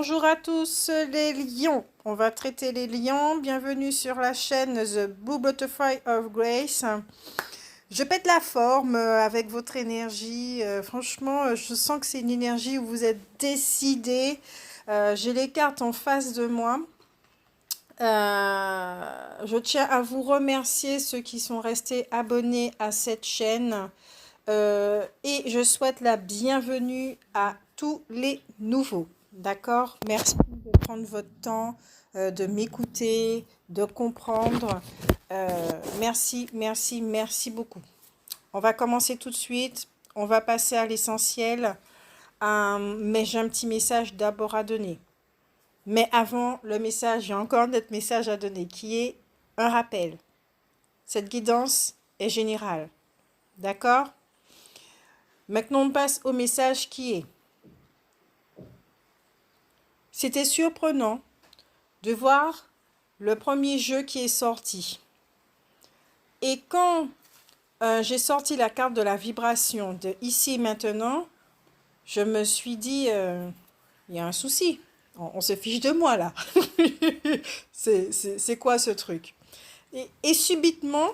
Bonjour à tous les lions. On va traiter les lions. Bienvenue sur la chaîne The Blue Butterfly of Grace. Je pète la forme avec votre énergie. Franchement, je sens que c'est une énergie où vous êtes décidés. J'ai les cartes en face de moi. Je tiens à vous remercier ceux qui sont restés abonnés à cette chaîne. Et je souhaite la bienvenue à tous les nouveaux. D'accord? Merci de prendre votre temps, de m'écouter, de comprendre. Merci beaucoup. On va commencer tout de suite. On va passer à l'essentiel. Mais j'ai un petit message d'abord à donner. Mais avant le message, j'ai encore notre message à donner qui est un rappel. Cette guidance est générale. D'accord? Maintenant, on passe au message qui est. C'était surprenant de voir le premier jeu qui est sorti. Et quand j'ai sorti la carte de la vibration de ici et maintenant, je me suis dit, il y a un souci. On se fiche de moi là. C'est quoi ce truc? Et subitement,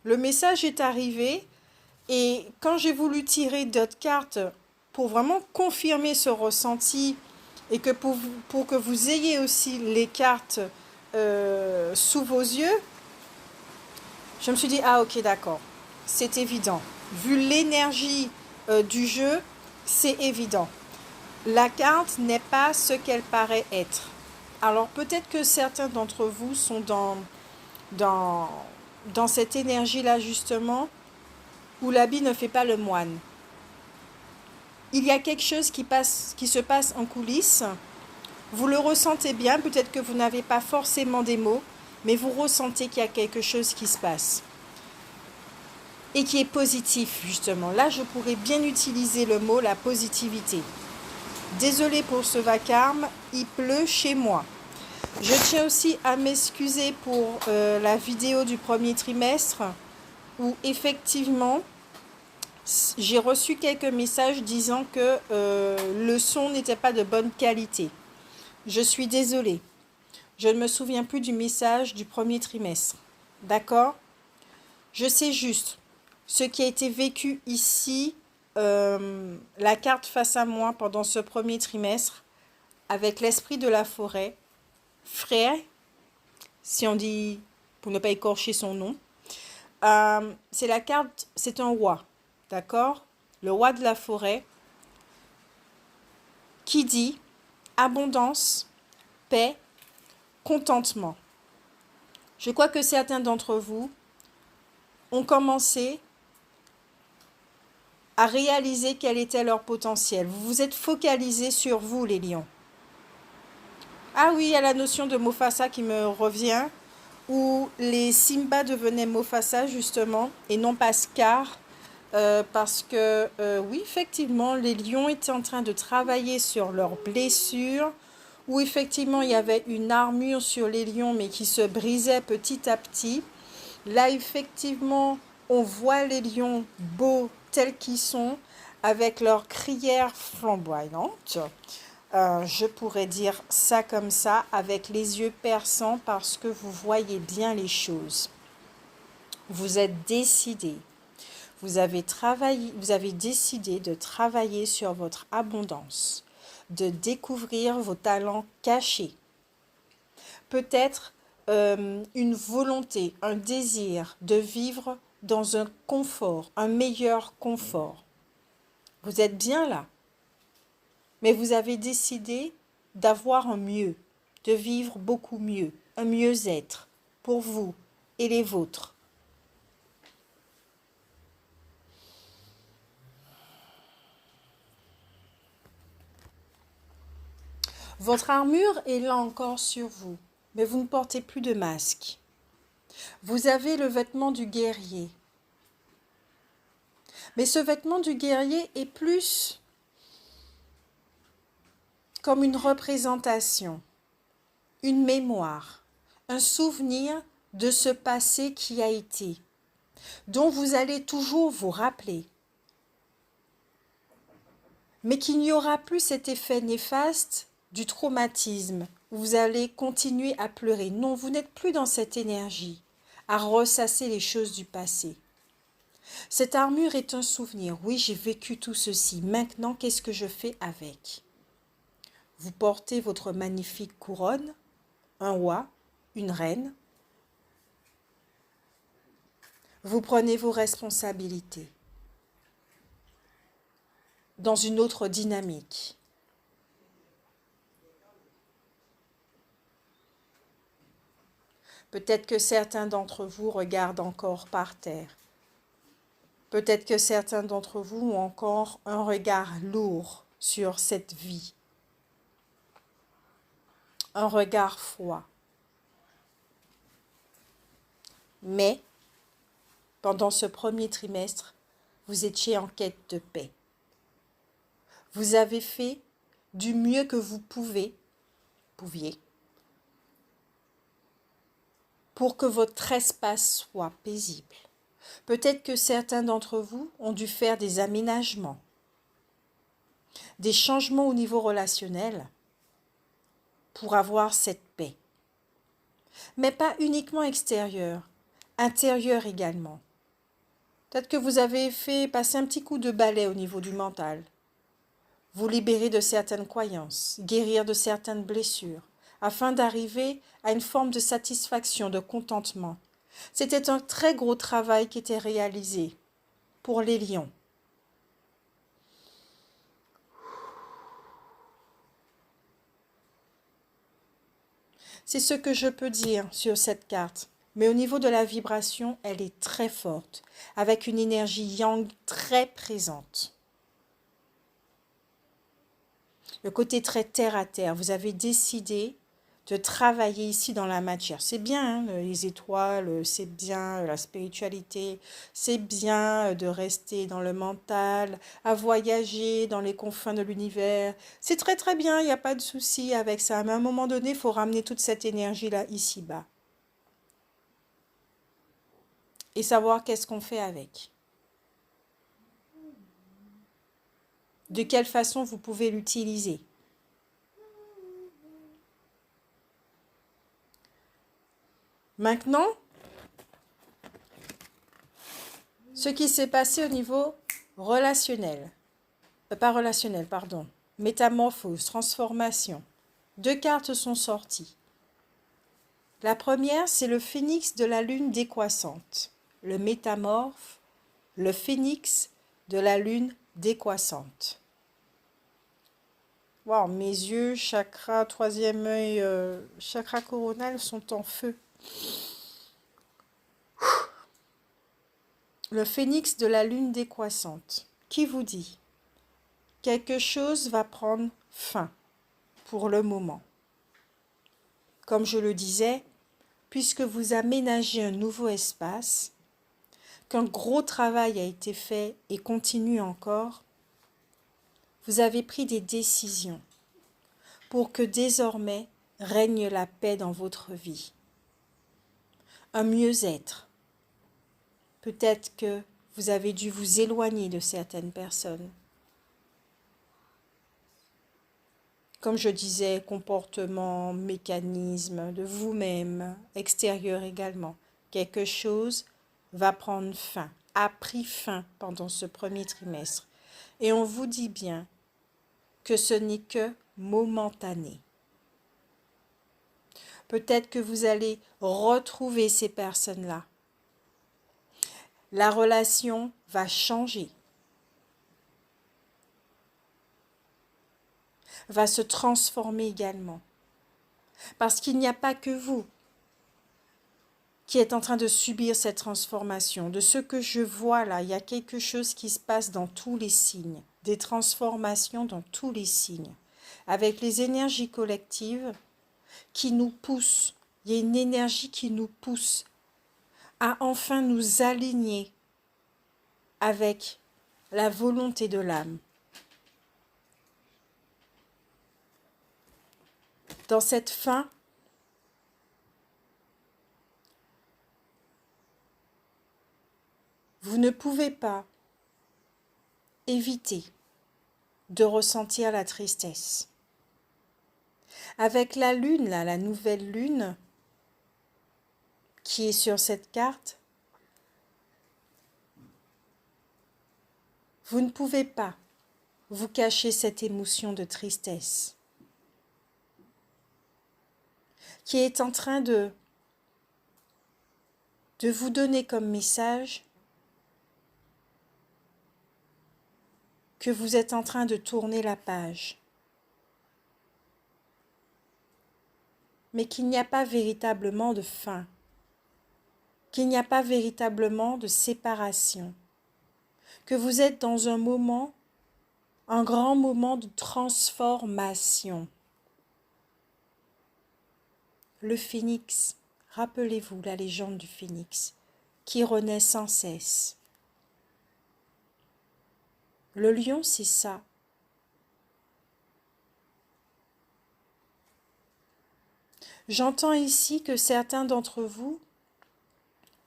le message est arrivé. Et quand j'ai voulu tirer d'autres cartes pour vraiment confirmer ce ressenti et que pour que vous ayez aussi les cartes sous vos yeux, je me suis dit, ah ok d'accord, c'est évident. Vu l'énergie du jeu, c'est évident. La carte n'est pas ce qu'elle paraît être. Alors peut-être que certains d'entre vous sont dans cette énergie-là justement, où l'habit ne fait pas le moine. Il y a quelque chose qui se passe en coulisses. Vous le ressentez bien, peut-être que vous n'avez pas forcément des mots, mais vous ressentez qu'il y a quelque chose qui se passe. Et qui est positif, justement. Là, je pourrais bien utiliser le mot, la positivité. Désolée pour ce vacarme, il pleut chez moi. Je tiens aussi à m'excuser pour la vidéo du premier trimestre, où effectivement, j'ai reçu quelques messages disant que le son n'était pas de bonne qualité. Je suis désolée. Je ne me souviens plus du message du premier trimestre. D'accord? Je sais juste ce qui a été vécu ici, la carte face à moi pendant ce premier trimestre, avec l'esprit de la forêt, frère, si on dit pour ne pas écorcher son nom. C'est la carte, c'est un roi. D'accord? Le roi de la forêt qui dit abondance, paix, contentement. Je crois que certains d'entre vous ont commencé à réaliser quel était leur potentiel. Vous vous êtes focalisés sur vous, les lions. Ah oui, il y a la notion de Mufasa qui me revient, où les Simba devenaient Mufasa justement, et non pas Scar. Parce que oui, effectivement, les lions étaient en train de travailler sur leurs blessures, où effectivement il y avait une armure sur les lions, mais qui se brisait petit à petit. Là, effectivement, on voit les lions beaux tels qu'ils sont, avec leurs crinières flamboyantes. Je pourrais dire ça comme ça, avec les yeux perçants, parce que vous voyez bien les choses. Vous êtes décidés. Vous avez décidé de travailler sur votre abondance, de découvrir vos talents cachés. Peut-être une volonté, un désir de vivre dans un confort, un meilleur confort. Vous êtes bien là, mais vous avez décidé d'avoir un mieux, de vivre beaucoup mieux, un mieux-être pour vous et les vôtres. Votre armure est là encore sur vous, mais vous ne portez plus de masque. Vous avez le vêtement du guerrier. Mais ce vêtement du guerrier est plus comme une représentation, une mémoire, un souvenir de ce passé qui a été, dont vous allez toujours vous rappeler. Mais qu'il n'y aura plus cet effet néfaste du traumatisme, où vous allez continuer à pleurer. Non, vous n'êtes plus dans cette énergie, à ressasser les choses du passé. Cette armure est un souvenir. Oui, j'ai vécu tout ceci. Maintenant, qu'est-ce que je fais avec? Vous portez votre magnifique couronne, un roi, une reine. Vous prenez vos responsabilités dans une autre dynamique. Peut-être que certains d'entre vous regardent encore par terre. Peut-être que certains d'entre vous ont encore un regard lourd sur cette vie. Un regard froid. Mais, pendant ce premier trimestre, vous étiez en quête de paix. Vous avez fait du mieux que vous pouviez, pour que votre espace soit paisible. Peut-être que certains d'entre vous ont dû faire des aménagements, des changements au niveau relationnel pour avoir cette paix. Mais pas uniquement extérieure, intérieure également. Peut-être que vous avez fait passer un petit coup de balai au niveau du mental. Vous libérer de certaines croyances, guérir de certaines blessures, afin d'arriver à une forme de satisfaction, de contentement. C'était un très gros travail qui était réalisé pour les lions. C'est ce que je peux dire sur cette carte. Mais au niveau de la vibration, elle est très forte, avec une énergie yang très présente. Le côté très terre à terre, vous avez décidé de travailler ici dans la matière. C'est bien, hein, les étoiles, c'est bien la spiritualité, c'est bien de rester dans le mental, à voyager dans les confins de l'univers. C'est très très bien, il n'y a pas de souci avec ça. Mais à un moment donné, il faut ramener toute cette énergie-là ici-bas. Et savoir qu'est-ce qu'on fait avec. De quelle façon vous pouvez l'utiliser. Maintenant, ce qui s'est passé au niveau relationnel, pas relationnel, pardon, métamorphose, transformation. 2 cartes sont sorties. La première, c'est le phénix de la lune décroissante. Le métamorphe, le phénix de la lune décroissante. Wow, mes yeux, chakra, troisième œil, chakra coronal sont en feu. Le phénix de la lune décroissante. Qui vous dit? Quelque chose va prendre fin pour le moment. Comme je le disais, puisque vous aménagez un nouveau espace, qu'un gros travail a été fait et continue encore, vous avez pris des décisions pour que désormais règne la paix dans votre vie. Un mieux-être. Peut-être que vous avez dû vous éloigner de certaines personnes. Comme je disais, comportement, mécanisme de vous-même, extérieur également. Quelque chose va prendre fin, a pris fin pendant ce premier trimestre. Et on vous dit bien que ce n'est que momentané. Peut-être que vous allez retrouver ces personnes-là. La relation va changer, va se transformer également. Parce qu'il n'y a pas que vous qui êtes en train de subir cette transformation. De ce que je vois là, il y a quelque chose qui se passe dans tous les signes, des transformations dans tous les signes, avec les énergies collectives qui nous poussent. Il y a une énergie qui nous pousse à enfin nous aligner avec la volonté de l'âme. Dans cette fin, vous ne pouvez pas éviter de ressentir la tristesse. Avec la lune, là, la nouvelle lune qui est sur cette carte, vous ne pouvez pas vous cacher cette émotion de tristesse qui est en train de vous donner comme message que vous êtes en train de tourner la page, mais qu'il n'y a pas véritablement de fin, qu'il n'y a pas véritablement de séparation, que vous êtes dans un moment, un grand moment de transformation. Le phénix, rappelez-vous la légende du phénix, qui renaît sans cesse. Le lion, c'est ça. J'entends ici que certains d'entre vous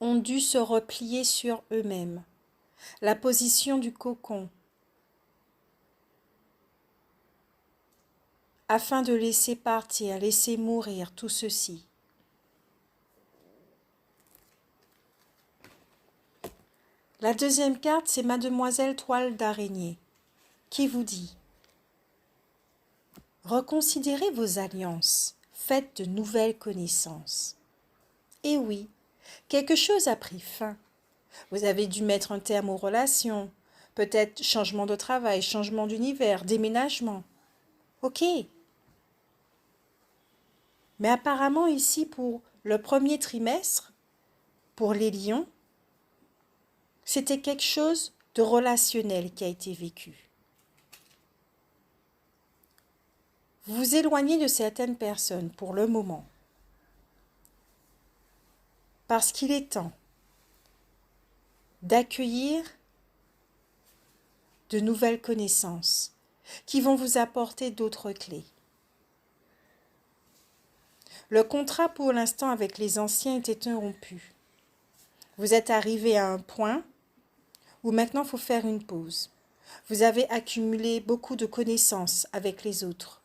ont dû se replier sur eux-mêmes. La position du cocon, afin de laisser partir, laisser mourir tout ceci. La deuxième carte, c'est Mademoiselle Toile d'Araignée, qui vous dit « Reconsidérez vos alliances, faites de nouvelles connaissances. » Et oui, quelque chose a pris fin. Vous avez dû mettre un terme aux relations, peut-être changement de travail, changement d'univers, déménagement. Ok. Mais apparemment ici, pour le premier trimestre, pour les lions, c'était quelque chose de relationnel qui a été vécu. Vous vous éloignez de certaines personnes pour le moment. Parce qu'il est temps d'accueillir de nouvelles connaissances qui vont vous apporter d'autres clés. Le contrat pour l'instant avec les anciens est interrompu. Vous êtes arrivé à un point où maintenant il faut faire une pause. Vous avez accumulé beaucoup de connaissances avec les autres.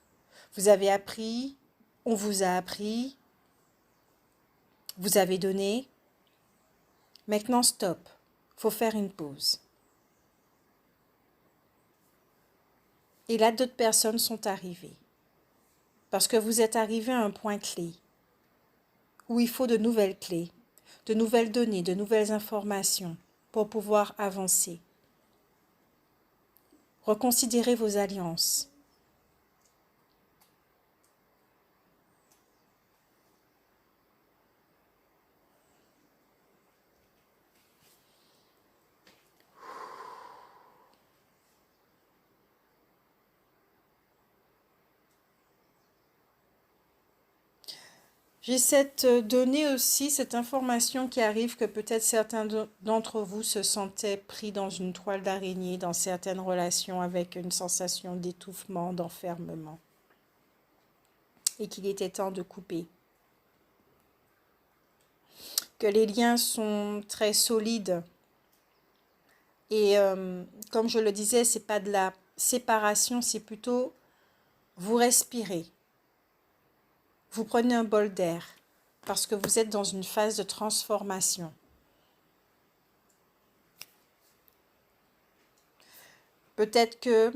Vous avez appris, on vous a appris, vous avez donné. Maintenant, stop. Il faut faire une pause. Et là, d'autres personnes sont arrivées. Parce que vous êtes arrivé à un point clé où il faut de nouvelles clés, de nouvelles données, de nouvelles informations pour pouvoir avancer. Reconsidérez vos alliances. J'ai cette donnée aussi, cette information qui arrive que peut-être certains d'entre vous se sentaient pris dans une toile d'araignée, dans certaines relations avec une sensation d'étouffement, d'enfermement. Et qu'il était temps de couper. Que les liens sont très solides. Et comme je le disais, c'est pas de la séparation, c'est plutôt vous respirez. Vous prenez un bol d'air parce que vous êtes dans une phase de transformation. Peut-être que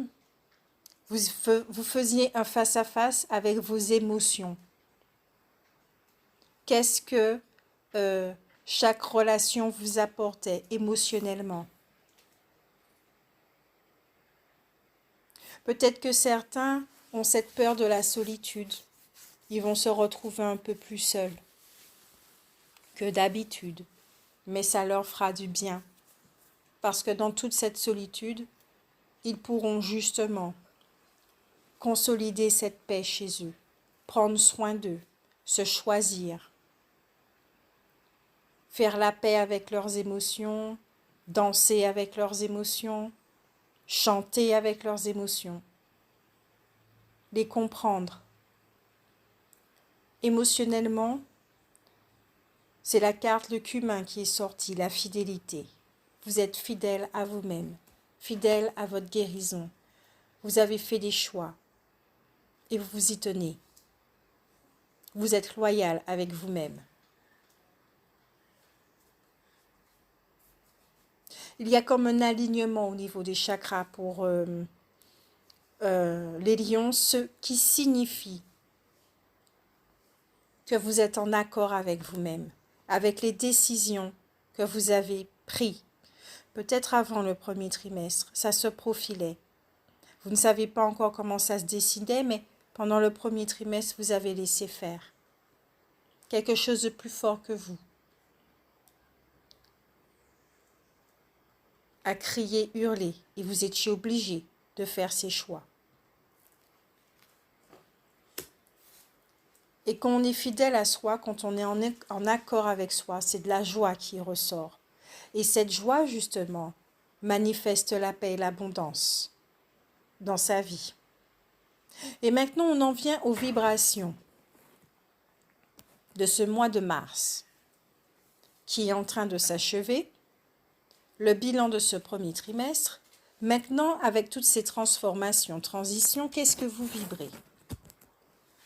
vous faisiez un face-à-face avec vos émotions. Qu'est-ce que chaque relation vous apportait émotionnellement? Peut-être que certains ont cette peur de la solitude. Ils vont se retrouver un peu plus seuls que d'habitude, mais ça leur fera du bien. Parce que dans toute cette solitude, ils pourront justement consolider cette paix chez eux, prendre soin d'eux, se choisir, faire la paix avec leurs émotions, danser avec leurs émotions, chanter avec leurs émotions, les comprendre. Émotionnellement, c'est la carte le cumin qui est sortie, la fidélité. Vous êtes fidèle à vous-même, fidèle à votre guérison. Vous avez fait des choix et vous vous y tenez. Vous êtes loyal avec vous-même. Il y a comme un alignement au niveau des chakras pour les lions, ce qui signifie que vous êtes en accord avec vous-même, avec les décisions que vous avez prises. Peut-être avant le premier trimestre, ça se profilait. Vous ne savez pas encore comment ça se décidait, mais pendant le premier trimestre, vous avez laissé faire. Quelque chose de plus fort que vous a crié, hurlé, et vous étiez obligé de faire ces choix. Et quand on est fidèle à soi, quand on est en accord avec soi, c'est de la joie qui ressort. Et cette joie, justement, manifeste la paix et l'abondance dans sa vie. Et maintenant, on en vient aux vibrations de ce mois de mars qui est en train de s'achever, le bilan de ce premier trimestre. Maintenant, avec toutes ces transformations, transitions, qu'est-ce que vous vibrez?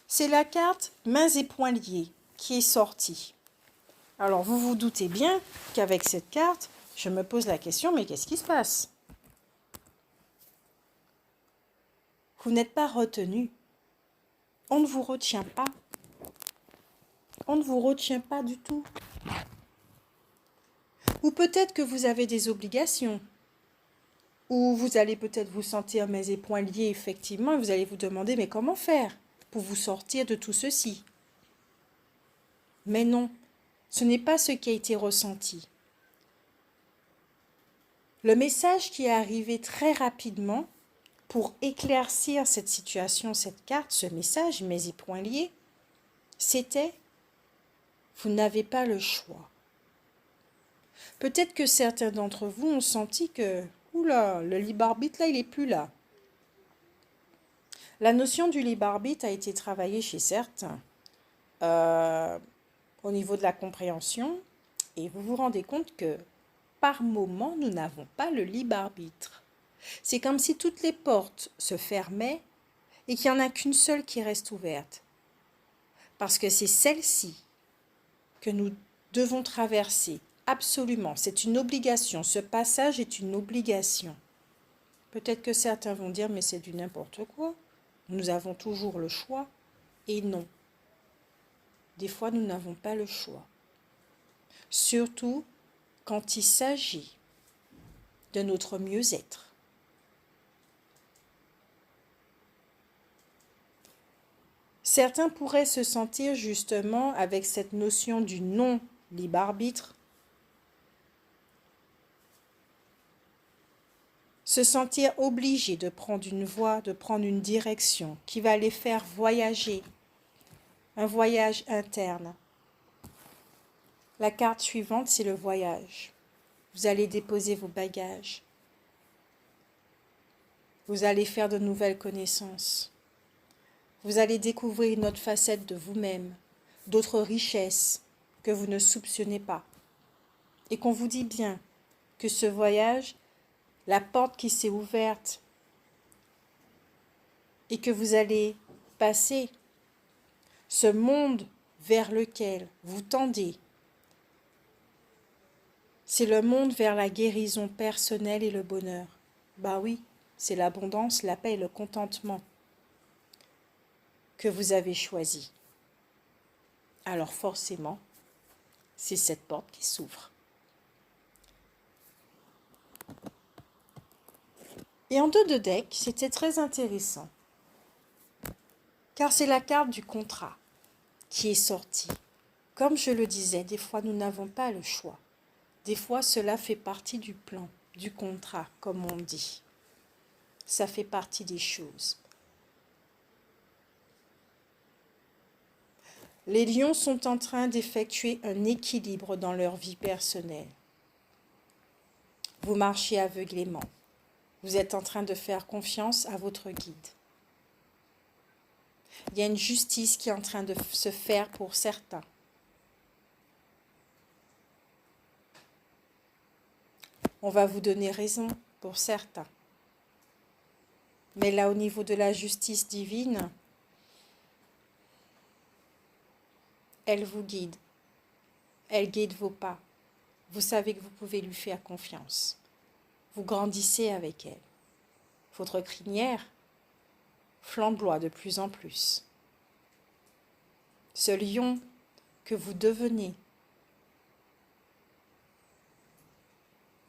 C'est la carte mains et poings liés qui est sortie. Alors, vous vous doutez bien qu'avec cette carte, je me pose la question, mais qu'est-ce qui se passe? Vous n'êtes pas retenu. On ne vous retient pas. On ne vous retient pas du tout. Ou peut-être que vous avez des obligations. Ou vous allez peut-être vous sentir mains et poings liés, effectivement, et vous allez vous demander, mais comment faire pour vous sortir de tout ceci? Mais non, ce n'est pas ce qui a été ressenti. Le message qui est arrivé très rapidement pour éclaircir cette situation, cette carte, ce message, mains et poings liés, c'était « vous n'avez pas le choix ». Peut-être que certains d'entre vous ont senti que « oula, le libre arbitre là, il n'est plus là ». La notion du libre arbitre a été travaillée chez certains au niveau de la compréhension et vous vous rendez compte que par moment, nous n'avons pas le libre arbitre. C'est comme si toutes les portes se fermaient et qu'il n'y en a qu'une seule qui reste ouverte. Parce que c'est celle-ci que nous devons traverser. Absolument, c'est une obligation. Ce passage est une obligation. Peut-être que certains vont dire, mais c'est du n'importe quoi. Nous avons toujours le choix. Et non. Des fois, nous n'avons pas le choix. Surtout quand il s'agit de notre mieux-être. Certains pourraient se sentir justement avec cette notion du non-libre arbitre, se sentir obligés de prendre une voie, de prendre une direction qui va les faire voyager, un voyage interne. La carte suivante, c'est le voyage. Vous allez déposer vos bagages. Vous allez faire de nouvelles connaissances. Vous allez découvrir une autre facette de vous-même, d'autres richesses que vous ne soupçonnez pas. Et qu'on vous dit bien que ce voyage, la porte qui s'est ouverte et que vous allez passer, ce monde vers lequel vous tendez, c'est le monde vers la guérison personnelle et le bonheur. Bah oui, c'est l'abondance, la paix et le contentement que vous avez choisi. Alors forcément, c'est cette porte qui s'ouvre. Et en dos de deck, c'était très intéressant, car c'est la carte du contrat qui est sortie. Comme je le disais, des fois nous n'avons pas le choix. Des fois cela fait partie du plan, du contrat, comme on dit. Ça fait partie des choses. Les lions sont en train d'effectuer un équilibre dans leur vie personnelle. Vous marchez aveuglément. Vous êtes en train de faire confiance à votre guide. Il y a une justice qui est en train de se faire pour certains. On va vous donner raison pour certains. Mais là, au niveau de la justice divine, elle vous guide. Elle guide vos pas. Vous savez que vous pouvez lui faire confiance. Vous grandissez avec elle. Votre crinière flamboie de plus en plus. Ce lion que vous devenez,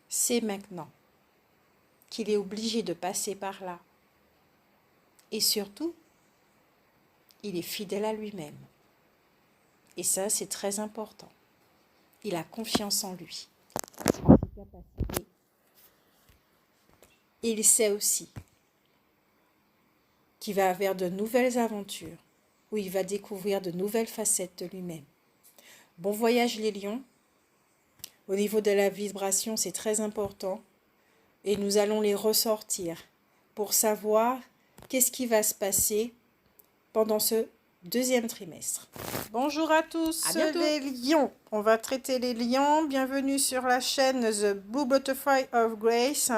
c'est maintenant qu'il est obligé de passer par là. Et surtout, il est fidèle à lui-même. Et ça, c'est très important. Il a confiance en lui, en ses capacités. Et il sait aussi qu'il va vers de nouvelles aventures, où il va découvrir de nouvelles facettes de lui-même. Bon voyage les lions. Au niveau de la vibration, c'est très important. Et nous allons les ressortir pour savoir qu'est-ce qui va se passer pendant ce deuxième trimestre. Bonjour à tous les lions. On va traiter les lions. Bienvenue sur la chaîne The Blue Butterfly of Grace.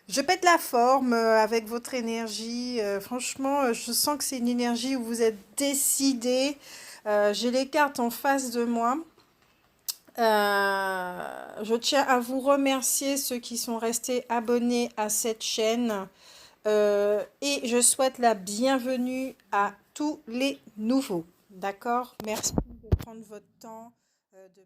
Je pète la forme avec votre énergie. Franchement, je sens que c'est une énergie où vous êtes décidés. J'ai les cartes en face de moi. Je tiens à vous remercier ceux qui sont restés abonnés à cette chaîne. Et je souhaite la bienvenue à tous les nouveaux. D'accord? Merci de prendre votre temps de